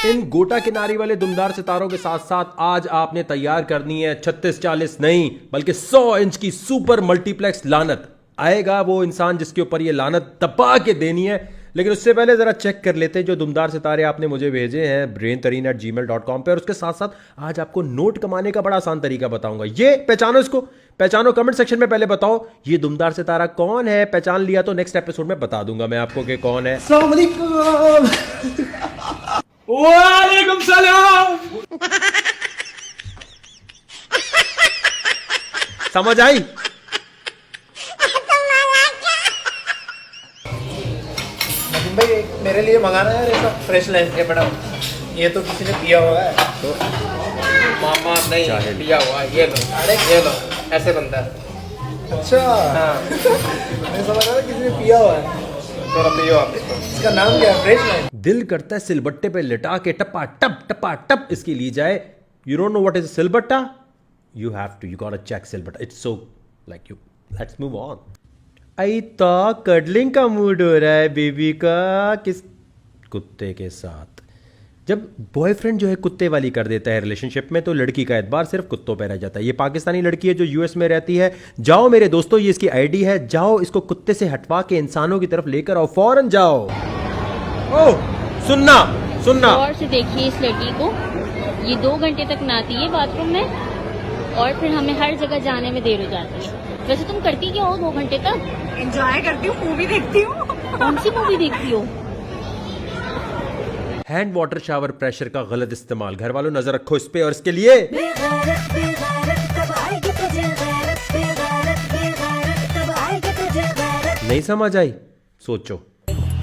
इन गोटा किनारी वाले दुमदार सितारों के साथ साथ आज आपने तैयार करनी है 36-40 नहीं बल्कि 100 इंच की सुपर मल्टीप्लेक्स लानत। आएगा वो इंसान जिसके ऊपर ये लानत दबा के देनी है। लेकिन उससे पहले जरा चेक कर लेते हैं जो दुमदार सितारे आपने मुझे भेजे हैं braintareen@gmail.com पे। और उसके साथ साथ आज आपको नोट कमाने का बड़ा आसान तरीका बताऊंगा। ये पहचानो, इसको पहचानो। कमेंट सेक्शन में पहले बताओ ये दुमदार सितारा कौन है। पहचान लिया तो नेक्स्ट एपिसोड में बता दूंगा मैं आपको कि कौन है। वालेकुम सलाम। समझ आई? भाई मेरे लिए मंगाना है यार फ्रेश लाइन के बड़ा। ये तो किसी ने पिया हुआ है तो मामा नहीं पिया हुआ है। ये लो, अरे ये लो, ऐसे बनता है। अच्छा हाँ मैं समझ रहा था किसी ने पिया हुआ है। तो पियो आप इसको। इसका नाम क्या है? Fresh line. दिल करता है सिलबट्टे पे लिटा के टपा टप इसकी ली जाए। You don't know what is silbatta? You have to, you got check silbatta. It's so like you. Let's move on. I तो कडलिंग का मूड हो रहा है बेबी का। किस कुत्ते के साथ? जब बॉयफ्रेंड जो है कुत्ते वाली कर देता है रिलेशनशिप में तो लड़की का एतबार सिर्फ कुत्तों पे रह जाता है। ये पाकिस्तानी लड़की है जो यूएस में रहती है। जाओ मेरे दोस्तों, ये इसकी आईडी है। जाओ इसको कुत्ते से हटवा के इंसानों की तरफ लेकर आओ, फौरन जाओ। ओह सुनना और से देखिए इस लड़की को, ये 2 घंटे तक नहाती है बाथरूम में और फिर हमें हर जगह जाने में देर हो जाती है। वैसे तुम करती क्या हो 2 घंटे तक? एंजॉय करती हूँ, मूवी देखती हूँ। कौन सी मूवी देखती हो? हैंड वाटर शावर प्रेशर का गलत इस्तेमाल। घर वालों नजर रखो इस पे। और इसके लिए नहीं समझ आई? सोचो।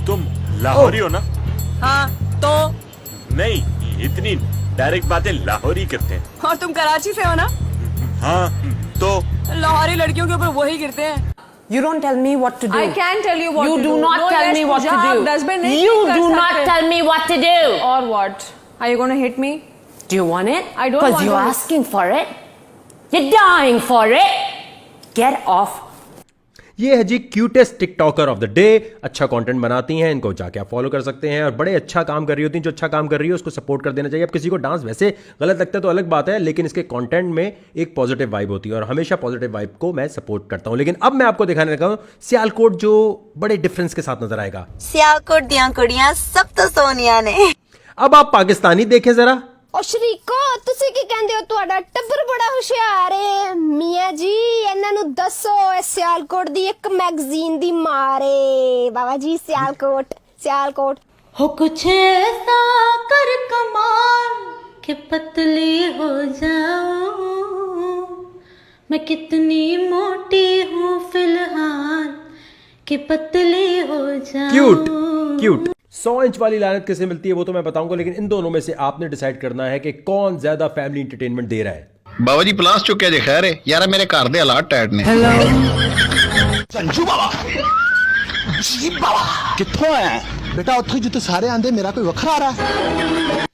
तुम लाहौरी हो ना? हाँ तो नहीं, इतनी डायरेक्ट बातें लाहौरी करते हैं। और तुम कराची से हो ना? हाँ तो लाहौरी लड़कियों के ऊपर वही गिरते हैं। You don't tell me what to do. I can tell you what You to do do. not No, tell yes, me what to आप do. dustbin नहीं You कर do not सकते। tell me what to do. Or what? Are you going to hit me? Do you want it? I don't Because want you're to. asking for it. You're dying for it. Get off. ये है जी cutest TikToker of the day. अच्छा content बनाती हैं, इनको जाके आप follow कर सकते हैं और बड़े अच्छा काम कर रही होती हैं। जो अच्छा काम कर रही है उसको सपोर्ट कर देना चाहिए। अब किसी को डांस वैसे गलत लगता है तो अलग बात है, लेकिन इसके कंटेंट में एक पॉजिटिव वाइब होती है और हमेशा पॉजिटिव वाइब को मैं सपोर्ट करता हूं। लेकिन अब मैं आपको दिखाने लगा हूं सियालकोट, जो बड़े डिफरेंस के साथ नजर आएगा। सियालकोट दियां कुड़ियां सब तो सोनिया ने। अब आप पाकिस्तानी देखें जरा। ओ शरीको ਤੁਸੀਂ ਕੀ ਕਹਿੰਦੇ ਹੋ? ਤੁਹਾਡਾ ਟੱਬਰ ਬੜਾ ਹੁਸ਼ਿਆਰ ਏ ਮੀਆਂ ਜੀ। ਇਹਨਾਂ ਨੂੰ ਦੱਸੋ ਇਹ ਸਿਆਲਕੋਟ ਦੀ ਇੱਕ ਮੈਗਜ਼ੀਨ ਦੀ ਮਾਰ ਏ। ਬਾਬਾ ਜੀ सियालकोट हो कुछ ऐसा कर कमाल कि पतली हो जाऊं, मैं कितनी मोटी हूँ फिलहाल कि पतली हो जाऊं। क्यूट 100 इंच वाली लानत किसे मिलती है वो तो मैं बताऊंगा, लेकिन इन दोनों में से आपने डिसाइड करना है कि कौन ज्यादा फैमिली एंटरटेनमेंट दे रहा है। बाबा जी पलास चुके जे खैर है यार, मेरे घर दे हालात टाइट ने। संजू बाबा जी बाबा कित्थों है बेटा? उत्थे जिते सारे आंदे मेरा कोई वखरा आ रहा है?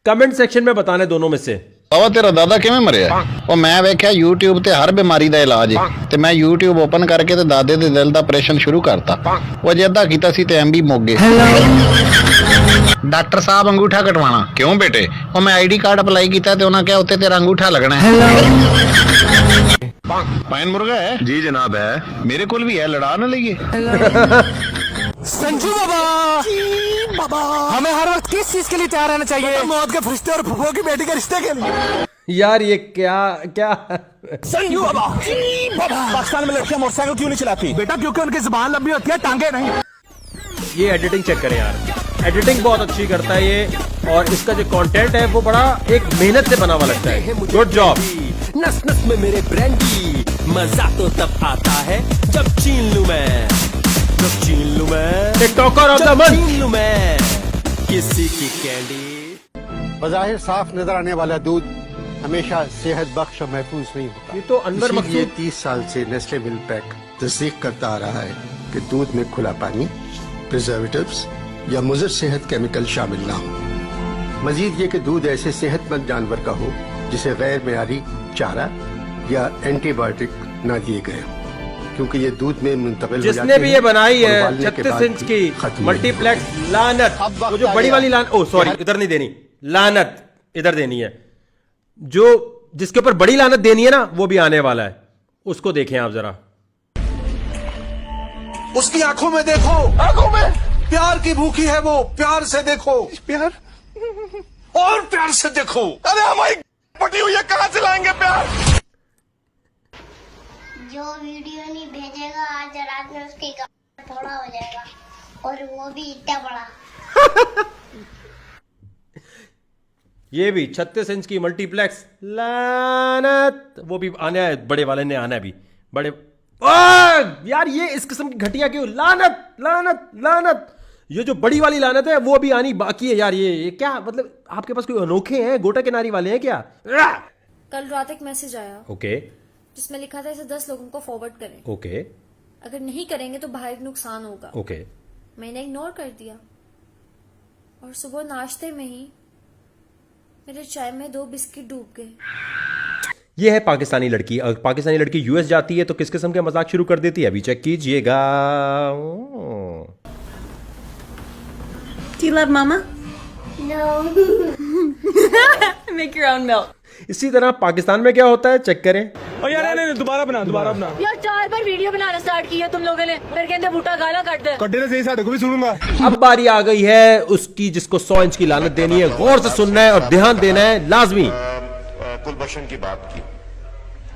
कमेंट सेक्शन में बताने दोनों में से। बाबा तेरा दादा किवें मरिया? ਉਹ ਮੈਂ ਵੇਖਿਆ YouTube ਤੇ ਹਰ ਬਿਮਾਰੀ ਦਾ ਇਲਾਜ ਹੈ ਤੇ ਮੈਂ YouTube ਓਪਨ ਕਰਕੇ ਤੇ ਦਾਦੇ ਦੇ ਦਿਲ ਦਾ ਆਪਰੇਸ਼ਨ ਸ਼ੁਰੂ ਕਰਤਾ। ਉਹ ਜੇ ਅੱਧਾ ਕੀਤਾ ਸੀ ਤੇ ਐਮਬੀ ਮੁੱਕ ਗਏ। ਡਾਕਟਰ ਸਾਹਿਬ ਅੰਗੂਠਾ ਕਟਵਾਣਾ ਕਿਉਂ ਬੇਟੇ? ਉਹ ਮੈਂ ਆਈਡੀ ਕਾਰਡ ਅਪਲਾਈ ਕੀਤਾ ਤੇ ਉਹਨਾਂ ਕਿਹਾ ਉੱਤੇ ਤੇਰਾ ਅੰਗੂਠਾ ਲੱਗਣਾ ਹੈ। ਪਾਇਨ ਮੁਰਗਾ ਹੈ ਜੀ जनाब है, मेरे कोल भी है, लड़ा ना लइए। संजू बाबा जी बाबा हमें हर वक्त किस चीज के लिए तैयार रहना चाहिए? मौत के फरिश्ते और फुफो की बेटी के रिश्ते के लिए। यार ये क्या संजू बाबा जी बाबा पाकिस्तान में लड़कियां मोटरसाइकिल क्यों नहीं चलाती? बेटा क्योंकि उनकी जुबान लंबी होती है, टांगे नहीं। ये एडिटिंग चेक करें यार, एडिटिंग बहुत अच्छी करता है ये। और इसका जो कंटेंट है वो बड़ा एक मेहनत से बना हुआ लगता है। Good job. नस नस में मेरे ब्रांडी, मजा तो तब आता है जब छीन लूं मैं, जब छीन लूं मैं टिकटॉकर ऑफ द मंथ, छीन लूं मैं किसी की कैंडी। बज़ाहिर साफ नजर आने वाला दूध हमेशा सेहत बख्श और महफूज नहीं होता। ये तो अनवर इसीलिए मकसूद 30 साल से नेस्ले मिल्क पैक तस्दीक करता आ रहा है कि दूध में खुला पानी, प्रिजर्वेटिव्स या मुज़र सेहत केमिकल शामिल ना हो। मजीद ये कि दूध ऐसे सेहतमंद जानवर का हो जिसे गैर मेयारी चारा या एंटीबायोटिक ना दिए गए हो, क्योंकि ये दूध में मुंतकिल हो जिसने जाते भी हैं ये बनाई और है उबालने के 36 बाद इंच की खत्म नहीं मल्टीप्लेक्स लानत, वो जो बड़ी वाली लानत, ओ सॉरी इधर नहीं देनी, लानत इधर देनी है। जो जिसके ऊपर बड़ी लानत देनी है ना, वो भी आने वाला है, उसको देखें आप जरा। उसकी आंखों में देखो, आंखों में प्यार की भूखी है वो, प्यार से देखो, प्यार और प्यार से देखो। अरे हमारी पटी हुई है, कहां से लाएंगे प्यार? जो वीडियो नहीं भेजेगा आज रात में उसकी थोड़ा हो जाएगा, और वो भी इतना बड़ा। ये भी 36 इंच की मल्टीप्लेक्स लानत, वो भी आने है, बड़े वाले ने आना है भी। बड़े यार ये इस किस्म की घटिया क्यों? लानत लानत लानत। ये जो बड़ी वाली लानत है वो भी आनी बाकी है यार। ये क्या मतलब, आपके पास कोई अनोखे हैं, गोटा किनारी वाले हैं क्या? कल रात एक मैसेज आया ओके जिसमें लिखा था इसे 10 लोगों को फॉरवर्ड करें, ओके अगर नहीं करेंगे तो भारी नुकसान होगा। ओके। मैंने इग्नोर कर दिया और सुबह नाश्ते में ही मेरे चाय में 2 बिस्किट डूब गए। ये है पाकिस्तानी लड़की। अगर पाकिस्तानी लड़की यूएस जाती है तो किस किस्म के मजाक शुरू कर देती है, अभी चेक कीजिएगा। Do you love mama? No. Make your own milk. इसी तरह पाकिस्तान में क्या होता है, चेक करें। यार नहीं, दोबारा बना। यार 4 बार वीडियो बनाना स्टार्ट किया तुम लोगों ने, फिर कहते बूटा गाला काट दे। कड्डे ने सही साढ़े को भी सुनूंगा। अब बारी आ गई है उसकी जिसको 100 इंच की लानत देनी है। गौर से सुनना है और ध्यान देना है लाजमी। कुलभूषण की बात की।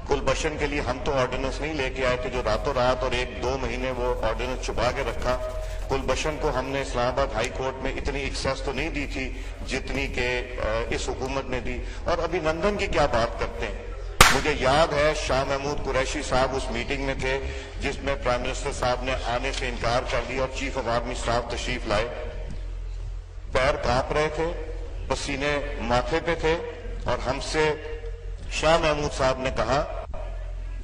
कुलभूषण के लिए हम तो ऑर्डिनेंस नहीं लेके आए थे जो रातों रात और 1-2 महीने वो ऑर्डिनेंस छुपा के रखा। कुलभूषण को हमने इस्लामाबाद हाई कोर्ट में इतनी एक्सेस तो नहीं दी थी जितनी के इस हुकूमत ने दी। और अभिनंदन की क्या बात करते हैं। मुझे याद है शाह महमूद कुरैशी साहब उस मीटिंग में थे जिसमें प्राइम मिनिस्टर साहब ने आने से इनकार कर दिया और चीफ ऑफ आर्मी स्टाफ तशरीफ लाए। पैर कांप रहे थे, पसीने माथे पे थे और हमसे शाह महमूद साहब ने कहा,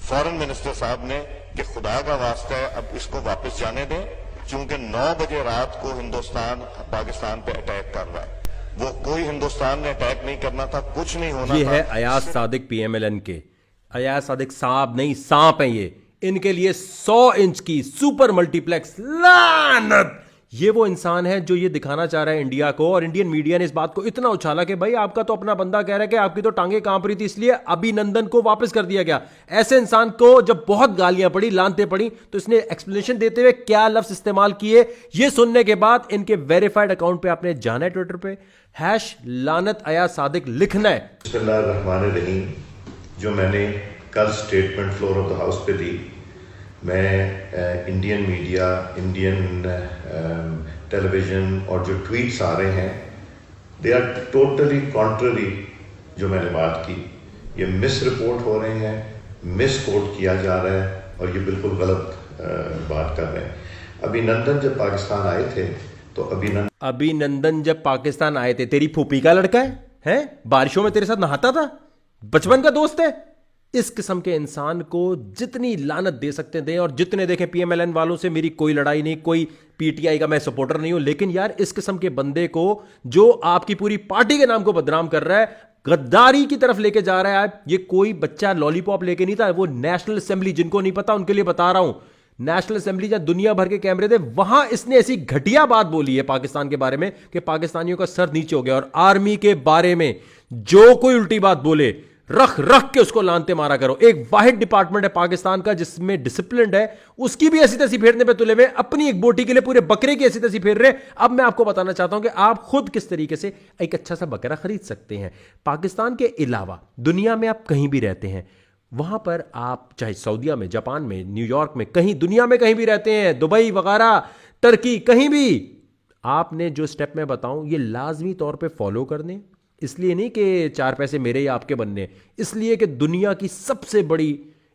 फॉरेन मिनिस्टर साहब ने, कि खुदा का वास्ता है अब इसको वापस जाने दें, क्योंकि 9 बजे रात को हिंदुस्तान पाकिस्तान पे अटैक कर रहा है। वो कोई हिंदुस्तान ने अटैक नहीं करना था, कुछ नहीं होना था। ये है अयाज सादिक पीएमएलएन के। अयाज सादिक साहब नहीं, सांप हैं ये। इनके लिए 100 इंच की सुपर मल्टीप्लेक्स लानत। ये वो इंसान है जो ये दिखाना चाह रहा है इंडिया को, और इंडियन मीडिया ने इस बात को इतना उछाला कि भाई आपका तो अपना बंदा कह रहा है कि आपकी तो टांगे कांप रही थी, इसलिए अभिनंदन को वापस कर दिया गया। ऐसे इंसान को जब बहुत गालियां पड़ी, लानतें पड़ी, तो इसने एक्सप्लेनेशन देते हुए क्या लफ्ज इस्तेमाल किए, ये सुनने के बाद इनके वेरीफाइड अकाउंट पे आपने जाना है, ट्विटर पे #लानत अयाज सादिक लिखना है। बिस्मिल्लाहिर्रहमानिर्रहीम। जो मैंने कल statement floor of the house पे दी, मैं इंडियन मीडिया, इंडियन टेलीविज़न और जो ट्वीट्स आ रहे हैं, दे आर टोटली कॉन्ट्ररी जो मैंने बात की। ये मिस रिपोर्ट हो रहे हैं, मिस कोट किया जा रहा है और ये बिल्कुल गलत बात कर रहे हैं। अभिनंदन जब पाकिस्तान आए थे तो अभिनंदन जब पाकिस्तान आए थे, तेरी फूफी का लड़का है? बारिशों में तेरे साथ नहाता था, बचपन का दोस्त है। इस किस्म के इंसान को जितनी लानत दे सकते दें, और जितने देखें। पीएमएलएन वालों से मेरी कोई लड़ाई नहीं, कोई पीटीआई का मैं सपोर्टर नहीं हूं, लेकिन यार इस किस्म के बंदे को जो आपकी पूरी पार्टी के नाम को बदनाम कर रहा है, गद्दारी की तरफ लेके जा रहा है, ये कोई बच्चा लॉलीपॉप लेके नहीं था। वो नेशनल असेंबली, जिनको नहीं पता उनके लिए बता रहा हूं, नेशनल असेंबली जहां दुनिया भर के कैमरे थे, वहां इसने ऐसी घटिया बात बोली है पाकिस्तान के बारे में कि पाकिस्तानियों का सर नीचे हो गया। और आर्मी के बारे में जो कोई उल्टी बात बोले, रख रख के उसको लानते मारा करो। एक वाहिद डिपार्टमेंट है पाकिस्तान का जिसमें डिसिप्लिन है, उसकी भी ऐसी तैसी फेरने पे तुले हुए, अपनी एक बोटी के लिए पूरे बकरे की ऐसी तैसी फेर रहे। अब मैं आपको बताना चाहता हूं कि आप खुद किस तरीके से एक अच्छा सा बकरा खरीद सकते हैं। पाकिस्तान के अलावा दुनिया में आप कहीं भी रहते हैं, वहां पर आप चाहे सऊदीया में, जापान में, न्यूयॉर्क में, कहीं दुनिया में कहीं भी रहते हैं, दुबई वगैरह, टर्की, कहीं भी, आपने जो स्टेप मैं बताऊं ये लाजमी तौर पे फॉलो करने। इसलिए नहीं कि 4 पैसे मेरे या आपके बनने, इसलिए कि दुनिया की सबसे बड़ी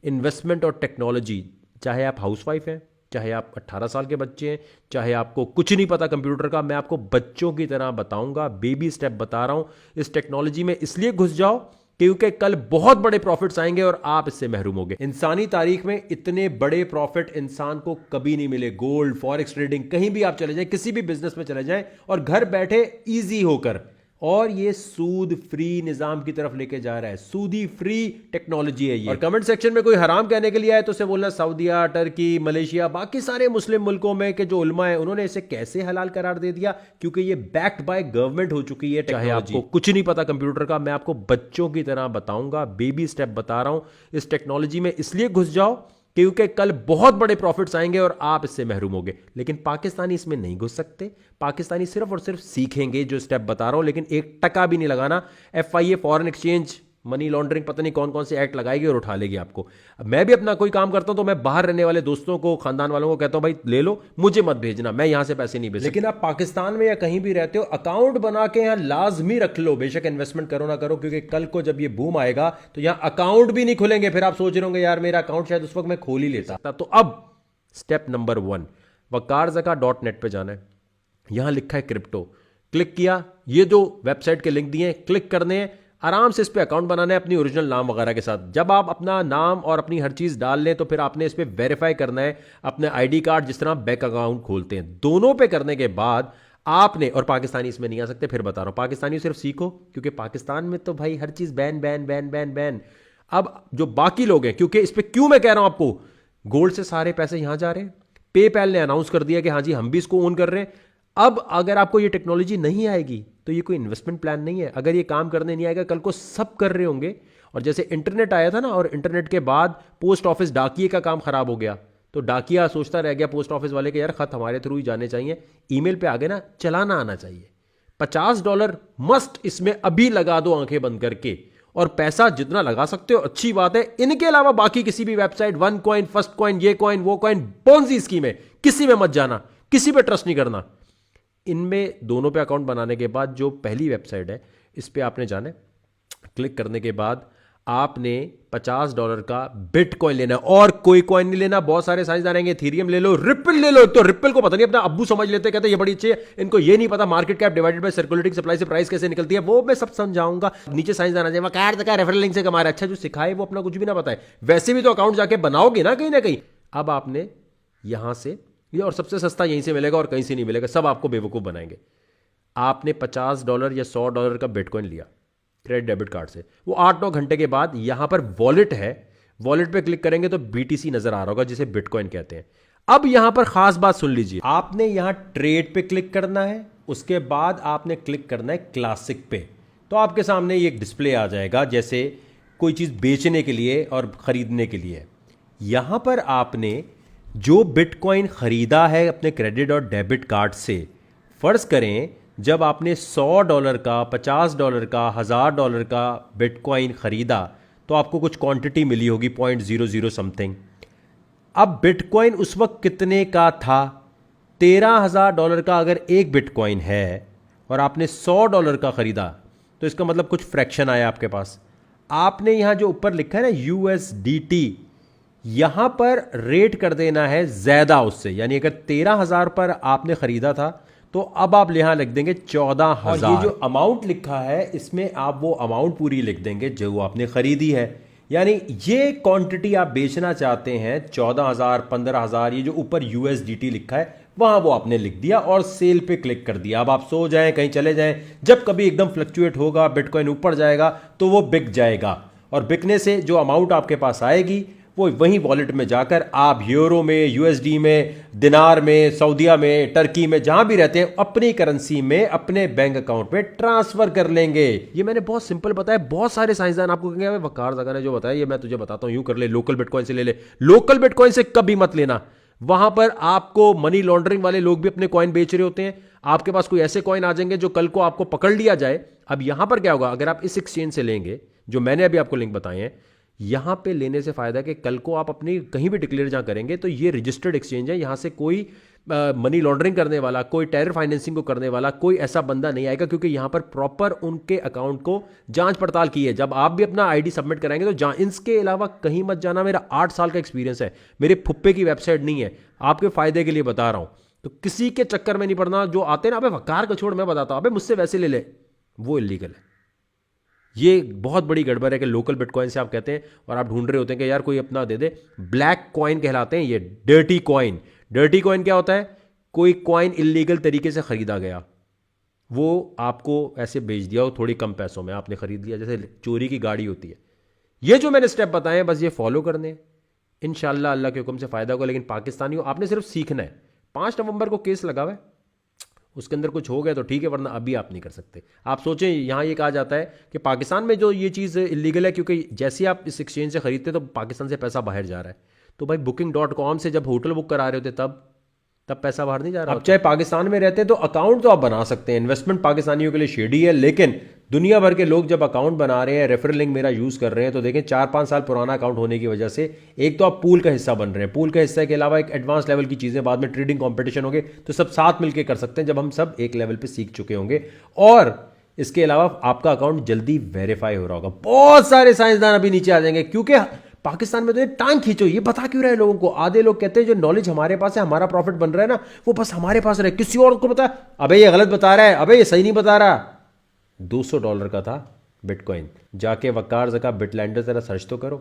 इन्वेस्टमेंट और टेक्नोलॉजी, चाहे आप हाउसवाइफ हैं, चाहे आप 18 साल के बच्चे हैं, चाहे आपको कुछ नहीं पता कंप्यूटर का, मैं आपको बच्चों की तरह बताऊंगा, बेबी स्टेप बता रहा हूं। इस टेक्नोलॉजी में इसलिए घुस जाओ क्योंकि कल बहुत बड़े प्रॉफिट्स आएंगे और आप इससे महरूम होंगे। इंसानी तारीख में इतने बड़े प्रॉफिट इंसान को कभी नहीं मिले। गोल्ड, फॉरेक्स ट्रेडिंग, कहीं भी आप चले जाएं, किसी भी बिजनेस में चले जाएं और घर बैठे इजी होकर, और ये सूद फ्री निजाम की तरफ लेके जा रहा है। सूदी फ्री टेक्नोलॉजी है ये। और कमेंट सेक्शन में कोई हराम कहने के लिए आए तो उसे बोलना सऊदीया, टर्की, मलेशिया, बाकी सारे मुस्लिम मुल्कों में के जो उलमा है उन्होंने इसे कैसे हलाल करार दे दिया, क्योंकि ये बैक्ड बाय गवर्नमेंट हो चुकी है। चाहे आपको कुछ नहीं पता कंप्यूटर का, मैं आपको बच्चों की तरह बताऊंगा, बेबी स्टेप बता रहा हूं। इस टेक्नोलॉजी में इसलिए घुस जाओ क्योंकि कल बहुत बड़े प्रॉफिट्स आएंगे और आप इससे महरूम होंगे। लेकिन पाकिस्तानी इसमें नहीं घुस सकते। पाकिस्तानी सिर्फ और सिर्फ सीखेंगे जो स्टेप बता रहा हूं, लेकिन 1 टका भी नहीं लगाना। FIA foreign exchange, money laundering, पता नहीं कौन कौन से एक्ट लगाएगी और उठा लेगी आपको। मैं भी अपना कोई काम करता हूं तो मैं बाहर रहने वाले दोस्तों को, खानदान वालों को कहता हूं भाई ले लो, मुझे मत भेजना, मैं यहां से पैसे नहीं भेज। लेकिन आप पाकिस्तान में या कहीं भी रहते हो, अकाउंट बना के यहां लाजमी रख लो, बेशक इन्वेस्टमेंट करो ना करो, क्योंकि कल को जब ये बूम आएगा तो यहां अकाउंट भी नहीं खुलेंगे। फिर आप सोच रहे होंगे यार मेरा अकाउंट शायद उस वक्त मैं खोल ही लेता। तो अब स्टेप नंबर 1, waqarzaka.net पे जाना है। यहां लिखा है क्रिप्टो, क्लिक किया, ये जो वेबसाइट के लिंक दिए क्लिक करने हैं, आराम से इस पे अकाउंट बनाना है अपनी ओरिजिनल नाम वगैरह के साथ। जब आप अपना नाम और अपनी हर चीज़ डाल लें तो फिर आपने इस पे वेरीफाई करना है अपने ID कार्ड, जिस तरह बैंक अकाउंट खोलते हैं, दोनों पे करने के बाद आपने, और पाकिस्तानी इसमें नहीं आ सकते, फिर बता रहा हूं, पाकिस्तानी सिर्फ सीखो, क्योंकि पाकिस्तान में तो भाई हर चीज़ ban ban ban ban ban. अब जो बाकी लोग हैं, क्योंकि इस पर क्यों मैं कह रहा हूं आपको, गोल्ड से सारे पैसे यहां जा रहे हैं। पेपैल ने अनाउंस कर दिया कि हाँ जी हम भी इसको ओन कर रहे हैं। अब अगर आपको ये टेक्नोलॉजी नहीं आएगी तो ये कोई इन्वेस्टमेंट प्लान नहीं है। अगर ये काम करने नहीं आएगा, कल को सब कर रहे होंगे। और जैसे इंटरनेट आया था ना, और इंटरनेट के बाद पोस्ट ऑफिस, डाकिए का काम खराब हो गया, तो डाकिया सोचता रह गया पोस्ट ऑफिस वाले के यार खत हमारे थ्रू ही जाने चाहिए। ईमेल पे आ गए ना, चलाना आना चाहिए। $50 मस्ट इसमें अभी लगा दो आंखें बंद करके, और पैसा जितना लगा सकते हो अच्छी बात है। इनके अलावा बाकी किसी भी वेबसाइट, OneCoin, फर्स्ट कॉइन, ये कॉइन, वो कॉइन, पोंजी स्कीम है, किसी में मत जाना, किसी पे ट्रस्ट नहीं करना। इनमें दोनों पे अकाउंट बनाने के बाद जो पहली वेबसाइट है इस पे आपने जाना है। क्लिक करने के बाद आपने $50 का बिटकॉइन लेना है, और कोई कॉइन नहीं लेना। बहुत सारे साइंसदान आएंगे, इथेरियम ले लो, रिपल ले लो। तो रिपल को पता नहीं, अपना अब्बू समझ लेते, कहते ये बड़ी अच्छी है, इनको ये नहीं पता market cap divided by circulating supply से प्राइस कैसे निकलती है, वो मैं सब समझाऊंगा। नीचे साइंसदान आ जाए, वक़ार्ज़का रेफरल लिंक से कमा रहा है। अच्छा, जो सिखाए वो अपना कुछ भी ना बताए, वैसे भी तो अकाउंट जाके बनाओगे ना कहीं। अब आपने यहां से ये, और सबसे सस्ता यहीं से मिलेगा और कहीं से नहीं मिलेगा, सब आपको बेवकूफ़ बनाएंगे। आपने $50 या $100 का बिटकॉइन लिया क्रेडिट डेबिट कार्ड से, वो 8-9 घंटे के बाद यहां पर वॉलेट है, वॉलेट पे क्लिक करेंगे तो BTC नजर आ रहा होगा, जिसे बिटकॉइन कहते हैं। अब यहां पर खास बात सुन लीजिए, आपने यहां ट्रेड पे क्लिक करना है, उसके बाद आपने क्लिक करना है क्लासिक पे। तो आपके सामने ये एक डिस्प्ले आ जाएगा, जैसे कोई चीज बेचने के लिए और खरीदने के लिए। यहां पर आपने जो बिटकॉइन खरीदा है अपने क्रेडिट और डेबिट कार्ड से, फर्ज करें जब आपने $100 का, $50 का, $1000 का बिटकॉइन खरीदा तो आपको कुछ क्वांटिटी मिली होगी 0.00 समथिंग। अब बिटकॉइन उस वक्त कितने का था? $13,000 का अगर एक बिटकॉइन है और आपने $100 का खरीदा तो इसका मतलब कुछ फ्रैक्शन आया आपके पास। आपने यहां जो ऊपर लिखा है ना USDT, यहां पर रेट कर देना है ज्यादा उससे, यानी अगर 13,000 पर आपने खरीदा था तो अब आप यहां लिख देंगे 14,000। और ये जो अमाउंट लिखा है इसमें आप वो अमाउंट पूरी लिख देंगे जो आपने खरीदी है। यानी ये क्वांटिटी आप बेचना चाहते हैं 14,000, 15,000, ये जो ऊपर USDT लिखा है वहां वो आपने लिख दिया और सेल पे क्लिक कर दिया। अब आप सो जाएं, कहीं चले जाएं, जब कभी एकदम फ्लक्चुएट होगा, बिटकॉइन ऊपर जाएगा तो वो बिक जाएगा, और बिकने से जो अमाउंट आपके पास आएगी वो वहीं वॉलेट में जाकर आप यूरो में, USD में, दिनार में, सऊदीया में, टर्की में, जहां भी रहते हैं अपनी करेंसी में अपने बैंक अकाउंट में ट्रांसफर कर लेंगे। ये मैंने बहुत सिंपल बताया। बहुत सारे साइंसदान आपको कहेंगे वक़ार्ज़का ने जो बताया ये मैं तुझे बताता हूं, यूं कर ले, लोकल बिटकॉइन से ले ले। लोकल बिटकॉइन से कभी मत लेना, वहां पर आपको मनी लॉन्ड्रिंग वाले लोग भी अपने कॉइन बेच रहे होते हैं। आपके पास कोई ऐसे कॉइन आ जाएंगे जो कल को आपको पकड़ लिया जाए। अब यहां पर क्या होगा, अगर आप इस एक्सचेंज से लेंगे जो मैंने अभी आपको लिंक बताए हैं, यहां पे लेने से फायदा कि कल को आप अपनी कहीं भी डिक्लेयर जहां करेंगे तो ये रजिस्टर्ड एक्सचेंज है, यहां से कोई मनी लॉन्ड्रिंग करने वाला, कोई टेरर फाइनेंसिंग को करने वाला कोई ऐसा बंदा नहीं आएगा, क्योंकि यहां पर प्रॉपर उनके अकाउंट को जांच पड़ताल की है। जब आप भी अपना ID सबमिट कराएंगे तो इसके अलावा कहीं मत जाना। मेरा 8 साल का एक्सपीरियंस है, मेरे फुप्पे की वेबसाइट नहीं है, आपके फायदे के लिए बता रहा हूं। तो किसी के चक्कर में नहीं पड़ना। जो आते हैं ना, अबे वकार का छोड़, मैं बताता हूं, अबे मुझसे वैसे ले ले, वो इलीगल है। ये बहुत बड़ी गड़बड़ है कि लोकल बिटकॉइन से आप कहते हैं और आप ढूंढ रहे होते हैं कि यार कोई अपना दे दे। ब्लैक कॉइन कहलाते हैं ये, डर्टी कॉइन। डर्टी कॉइन क्या होता है? कोई कॉइन इलीगल तरीके से खरीदा गया, वो आपको ऐसे बेच दिया हो थोड़ी कम पैसों में, आपने खरीद लिया, जैसे चोरी की गाड़ी होती है। ये जो मैंने स्टेप बताए हैं बस ये फॉलो करने हैं, इंशाल्लाह अल्लाह के हुक्म से फ़ायदा होगा। लेकिन पाकिस्तानियों आपने सिर्फ सीखना है। 5 नवंबर को केस लगा हुआ है, उसके अंदर कुछ हो गया तो ठीक है, वरना अभी आप नहीं कर सकते। आप सोचें, यहाँ ये कहा जाता है कि पाकिस्तान में जो ये चीज़ इलीगल है, क्योंकि जैसे आप इस एक्सचेंज से खरीदते तो पाकिस्तान से पैसा बाहर जा रहा है। तो भाई booking.com से जब होटल बुक करा रहे होते तब पैसा बाहर नहीं जा रहा। अब चाहे पाकिस्तान में रहते हैं तो अकाउंट तो आप बना सकते हैं। इन्वेस्टमेंट पाकिस्तानियों के लिए शेडी है, लेकिन दुनिया भर के लोग जब अकाउंट बना रहे हैं, रेफरल लिंक मेरा यूज़ कर रहे हैं, तो देखें 4-5 साल पुराना अकाउंट होने की वजह से एक तो आप पूल का हिस्सा बन रहे हैं, पूल का हिस्से के अलावा एक एडवांस लेवल की चीज़ें, बाद में ट्रेडिंग कॉम्पिटिशन होंगे तो सब साथ मिलकर कर सकते हैं जब हम सब एक लेवल पर सीख चुके होंगे। और इसके अलावा आपका अकाउंट जल्दी वेरीफाई हो रहा होगा। बहुत सारे साइंसदान अभी नीचे आ जाएंगे, क्योंकि पाकिस्तान में तो ये टांग खींचो, ये बता क्यों रहे लोगों को। आधे लोग कहते हैं जो नॉलेज हमारे पास है, हमारा प्रॉफिट बन रहा है ना, वो बस हमारे पास रहे, किसी और को पता। अबे ये गलत बता रहा है, अबे ये सही नहीं बता रहा। $200 का था बिटकॉइन, जाके वकार ज़का बिटलैंडर जरा सर्च तो करो,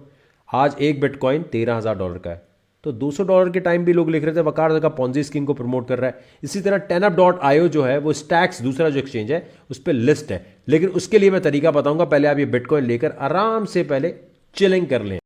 आज एक बिटकॉइन $13,000 का है। तो $200 के टाइम भी लोग लिख रहे थे वकार ज़का पॉन्जी स्कीम को प्रमोट कर रहा है। इसी तरह TenUp.io जो है वो स्टैक्स दूसरा जो एक्सचेंज है उस पर लिस्ट है, लेकिन उसके लिए मैं तरीका बताऊंगा। पहले आप ये बिटकॉइन लेकर आराम से पहले चिलिंग कर लें।